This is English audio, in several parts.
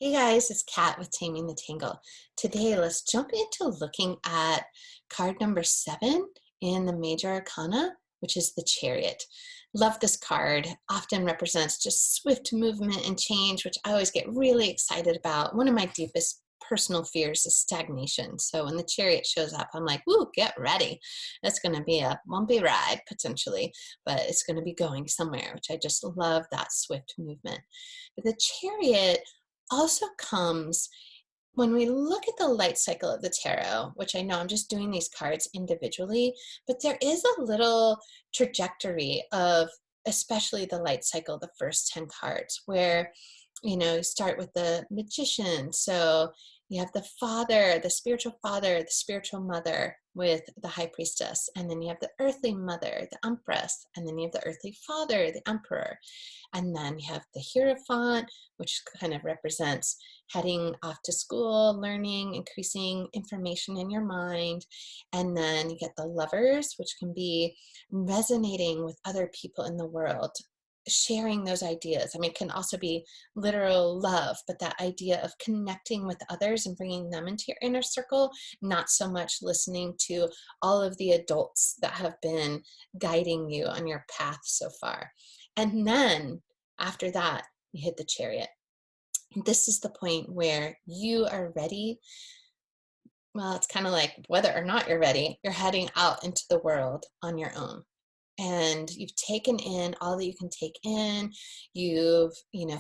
Hey guys, it's Kat with Taming the Tangle. Today, let's jump into looking at card number 7 in the Major Arcana, which is the Chariot. Love this card. Often represents just swift movement and change, which I always get really excited about. One of my deepest personal fears is stagnation. So when the Chariot shows up, I'm like, "Ooh, get ready. That's going to be a bumpy ride potentially, but it's going to be going somewhere," which I just love that swift movement. But the Chariot also comes when we look at the light cycle of the tarot, which I know I'm just doing these cards individually, but there is a little trajectory of especially the light cycle, the first 10 cards, where you start with the magician. So you have the father, the spiritual mother with the high priestess, and then you have the earthly mother, the empress, and then you have the earthly father, the emperor. And then you have the Hierophant, which kind of represents heading off to school, learning, increasing information in your mind. And then you get the Lovers, which can be resonating with other people in the world, sharing those ideas. I mean, it can also be literal love, but that idea of connecting with others and bringing them into your inner circle, not so much listening to all of the adults that have been guiding you on your path so far. And then after that, you hit the Chariot. This is the point where you are ready. Well, it's kind of like whether or not you're ready, you're heading out into the world on your own. And you've taken in all that you can take in. You've,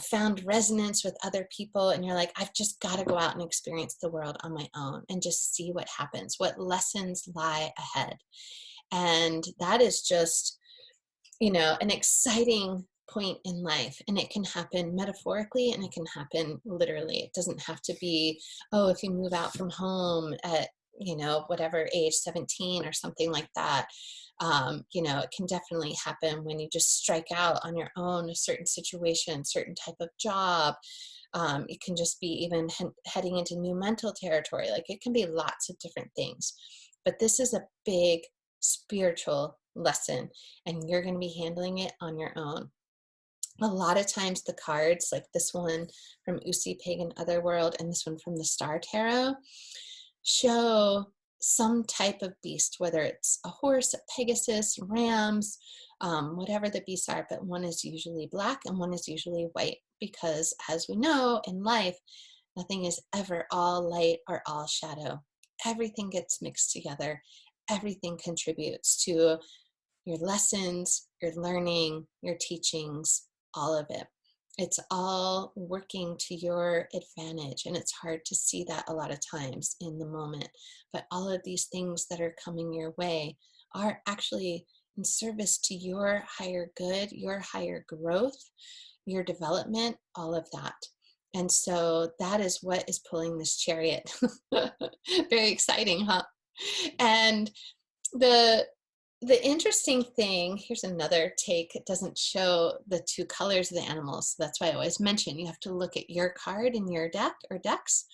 found resonance with other people, and you're like, I've just got to go out and experience the world on my own and just see what happens, what lessons lie ahead. And that is just an exciting point in life, and it can happen metaphorically and it can happen literally. It doesn't have to be, oh, if you move out from home at whatever age, 17 or something like that. It can definitely happen when you just strike out on your own, a certain situation, certain type of job. It can just be even heading into new mental territory. Like, it can be lots of different things, but this is a big spiritual lesson, and you're going to be handling it on your own. A lot of times the cards, like this one from Usi Pagan Otherworld and this one from the Star Tarot, show some type of beast, whether it's a horse, a Pegasus, rams, whatever the beasts are, but one is usually black and one is usually white, because as we know in life, nothing is ever all light or all shadow. Everything gets mixed together. Everything contributes to your lessons, your learning, your teachings, all of it. It's all working to your advantage, and it's hard to see that a lot of times in the moment. But all of these things that are coming your way are actually in service to your higher good, your higher growth, your development, all of that. And so that is what is pulling this Chariot. Very exciting, huh? And the the interesting thing, here's another take. It doesn't show the two colors of the animals. So that's why I always mention you have to look at your card in your deck or decks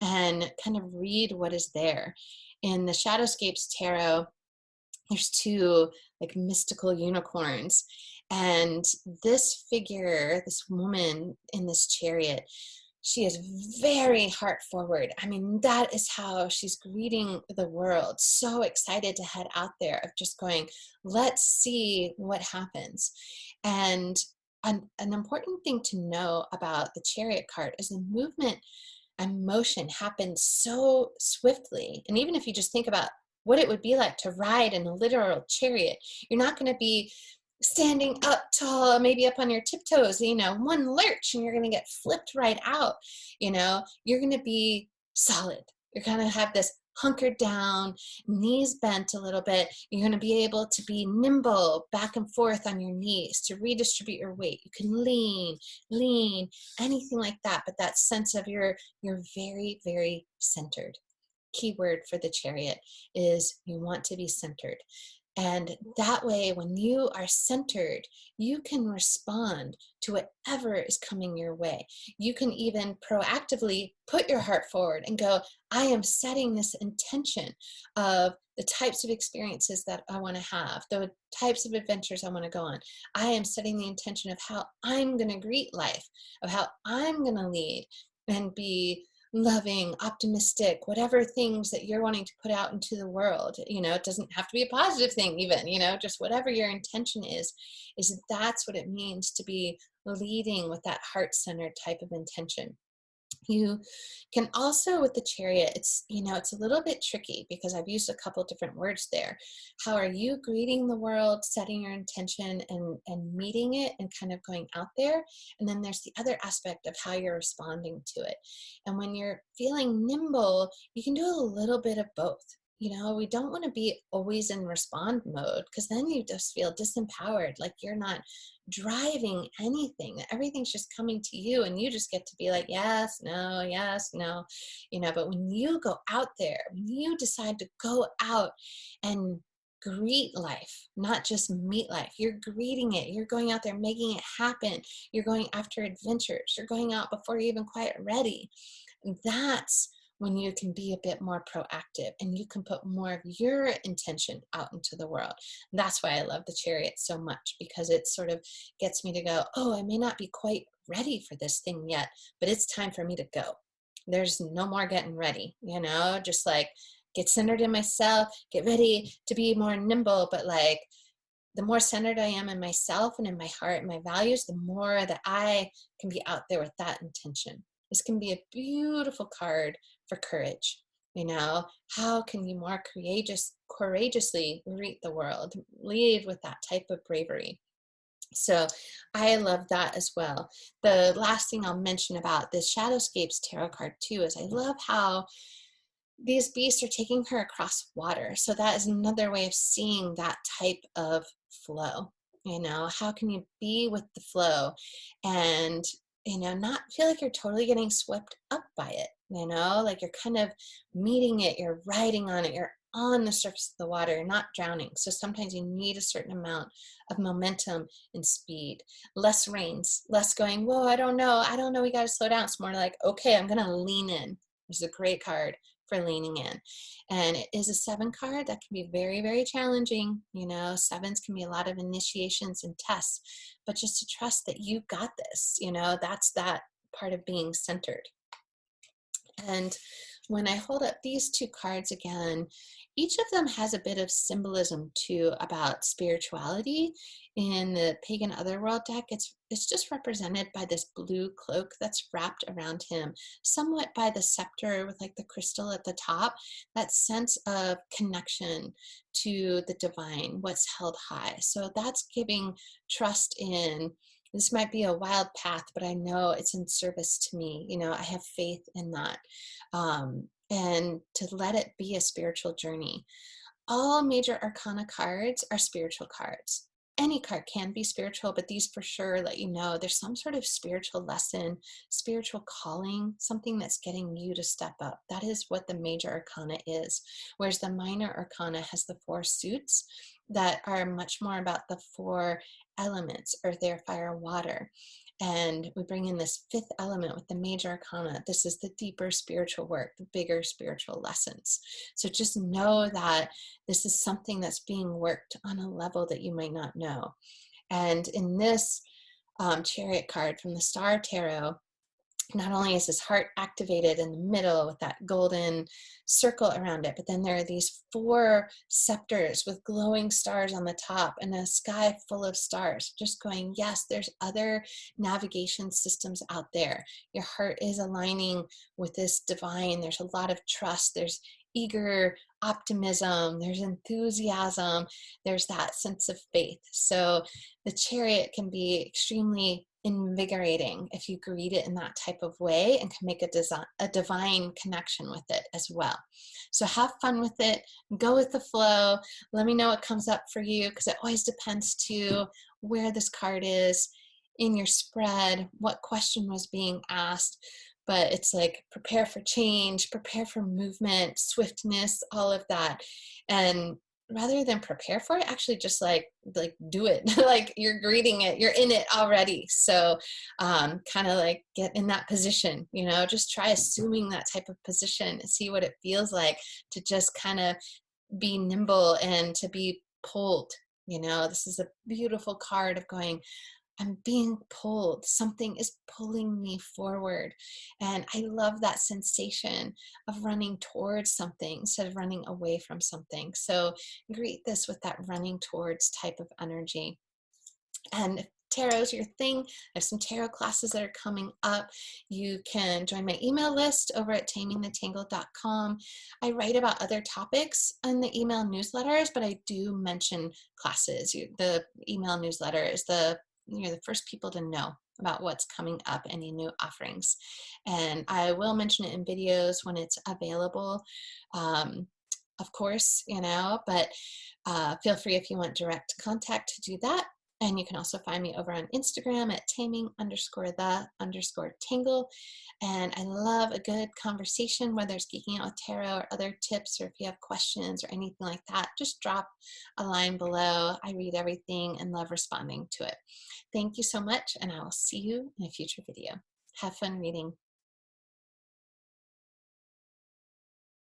and kind of read what is there. In the Shadowscapes Tarot, there's two like mystical unicorns. And this figure, this woman in this chariot, she is very heart forward. I mean, that is how she's greeting the world. So excited to head out there, of just going, let's see what happens. And an important thing to know about the Chariot card is the movement and motion happens so swiftly. And even if you just think about what it would be like to ride in a literal chariot, you're not going to be standing up tall, maybe up on your tiptoes, one lurch and you're going to get flipped right out. You're going to be solid. You're going to have this hunkered down, knees bent a little bit. You're going to be able to be nimble back and forth on your knees to redistribute your weight. You can lean, anything like that. But that sense of you're very, very centered. Keyword for the Chariot is you want to be centered. And that way, when you are centered, you can respond to whatever is coming your way. You can even proactively put your heart forward and go, I am setting this intention of the types of experiences that I want to have, the types of adventures I want to go on. I am setting the intention of how I'm going to greet life, of how I'm going to lead. and be loving, optimistic, whatever things that you're wanting to put out into the world. It doesn't have to be a positive thing even, just whatever your intention is that's what it means to be leading with that heart-centered type of intention. You can also, with the chariot, it's a little bit tricky because I've used a couple different words there. How are you greeting the world, setting your intention and meeting it and kind of going out there? And then there's the other aspect of how you're responding to it. And when you're feeling nimble, you can do a little bit of both. We don't want to be always in respond mode because then you just feel disempowered, like you're not driving anything, that everything's just coming to you and you just get to be like, yes, no, yes, no. But when you go out there, when you decide to go out and greet life, not just meet life, you're greeting it, you're going out there making it happen, you're going after adventures, you're going out before you're even quite ready. That's when you can be a bit more proactive and you can put more of your intention out into the world. That's why I love the chariot so much, because it sort of gets me to go, oh, I may not be quite ready for this thing yet, but it's time for me to go. There's no more getting ready, just like get centered in myself, get ready to be more nimble, but like the more centered I am in myself and in my heart and my values, the more that I can be out there with that intention. This can be a beautiful card for courage. How can you more courageously greet the world, lead with that type of bravery? So I love that as well. The last thing I'll mention about this Shadowscapes tarot card too is I love how these beasts are taking her across water. So that is another way of seeing that type of flow. How can you be with the flow and, not feel like you're totally getting swept up by it, like you're kind of meeting it, you're riding on it, you're on the surface of the water, you're not drowning. So sometimes you need a certain amount of momentum and speed, less reins, less going, whoa, I don't know, we got to slow down. It's more like, okay, I'm going to lean in. This is a great card for leaning in. And it is a 7 card that can be very, very challenging. Sevens can be a lot of initiations and tests, but just to trust that you got this, that's that part of being centered. And when I hold up these 2 cards again, each of them has a bit of symbolism too about spirituality. In the Pagan Otherworld deck, it's just represented by this blue cloak that's wrapped around him, somewhat by the scepter with like the crystal at the top, that sense of connection to the divine, what's held high. So that's giving trust in, this might be a wild path, but I know it's in service to me. I have faith in that. And to let it be a spiritual journey. All major arcana cards are spiritual cards. Any card can be spiritual, but these for sure let you know there's some sort of spiritual lesson, spiritual calling, something that's getting you to step up. That is what the major arcana is. Whereas the minor arcana has the 4 suits that are much more about the 4 elements, earth, air, fire, water. And we bring in this 5th element with the major arcana. This is the deeper spiritual work, the bigger spiritual lessons. So just know that this is something that's being worked on a level that you might not know. And in this Chariot card from the Star Tarot, not only is his heart activated in the middle with that golden circle around it, but then there are these 4 scepters with glowing stars on the top and a sky full of stars, just going, yes, there's other navigation systems out there. Your heart is aligning with this divine. There's a lot of trust. There's eager optimism. There's enthusiasm. There's that sense of faith. So the Chariot can be extremely invigorating if you greet it in that type of way and can make a divine connection with it as well. So have fun with it, go with the flow. Let me know what comes up for you, because it always depends to where this card is in your spread, what question was being asked. But it's like prepare for change, prepare for movement, swiftness, all of that. And rather than prepare for it, actually just like do it. Like you're greeting it, you're in it already. So kind of like get in that position, just try assuming that type of position and see what it feels like to just kind of be nimble and to be pulled. This is a beautiful card of going, I'm being pulled. Something is pulling me forward. And I love that sensation of running towards something instead of running away from something. So greet this with that running towards type of energy. And if tarot's your thing, I have some tarot classes that are coming up. You can join my email list over at tamingthetangle.com. I write about other topics in the email newsletters, but I do mention classes. The email newsletter is you're the first people to know about what's coming up, any new offerings. And I will mention it in videos when it's available. Of course, but feel free if you want direct contact to do that. And you can also find me over on Instagram at taming_the_tangle. And I love a good conversation, whether it's geeking out with tarot or other tips, or if you have questions or anything like that, just drop a line below. I read everything and love responding to it. Thank you so much, and I will see you in a future video. Have fun reading.